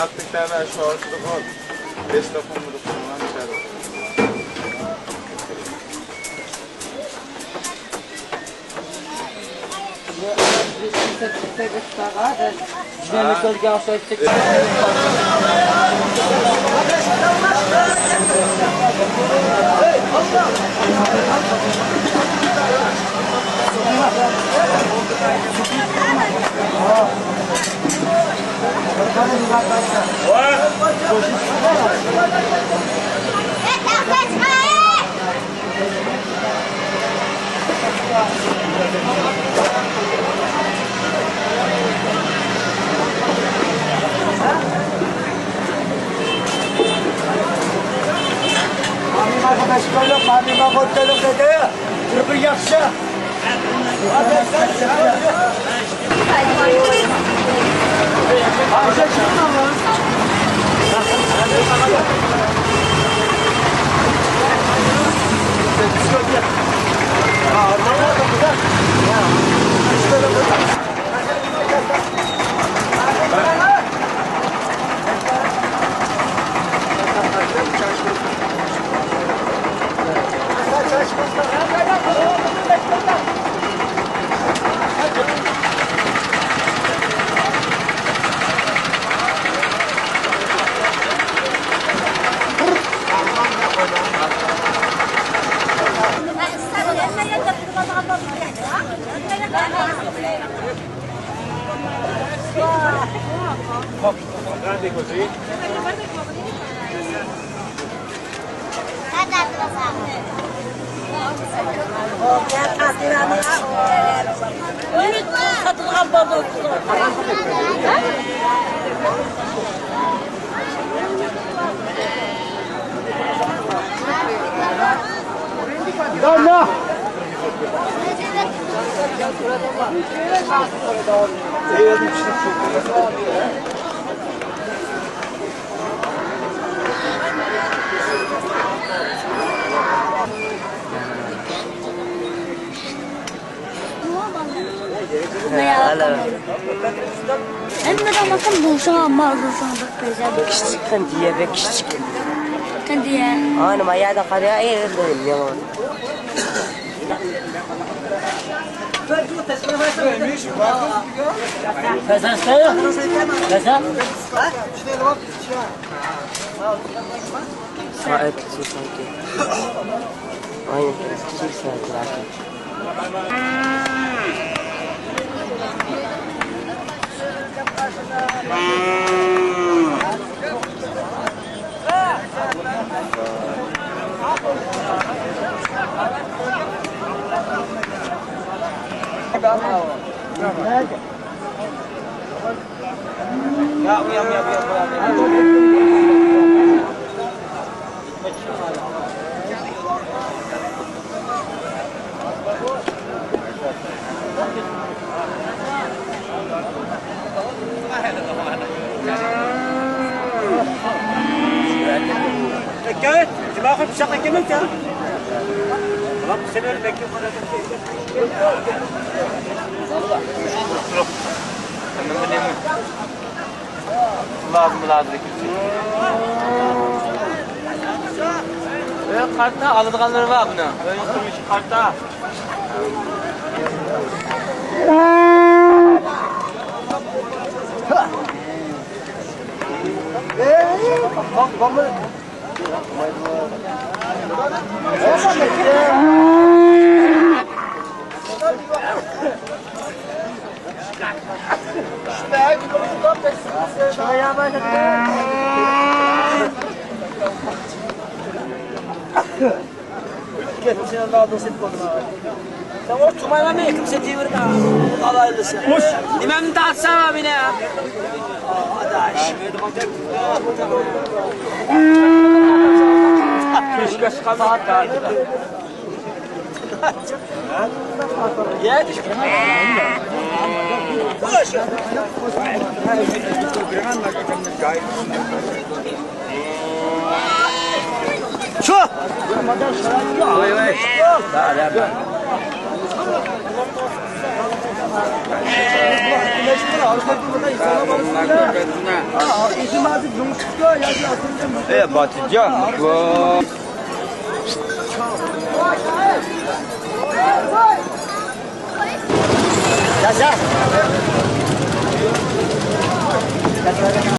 Artık tane aşağısı var. 5 dakika falan içeri. Kan dia bekişik. Kan dia. Ana maya da qarya ayırdım ya. Kazan saya. Kazan. Saat sanki. Aynen küçük saat lagi. Kau, cuma aku bisa pakai macam. Kalau saya nak pakai pada tu. Lazım. Kartta alınganları var buna. Böyle sürmüş kartta. Sen daha dost etmedin abi. Sen o çumayla mı kimse çevirin ha? Alaylısı. Hoş. Nimem tatsam abi ne ya? Adaş. Keşke sıkamak da. Ya düşün. Hoş. Şu. Vay vay. Batacak.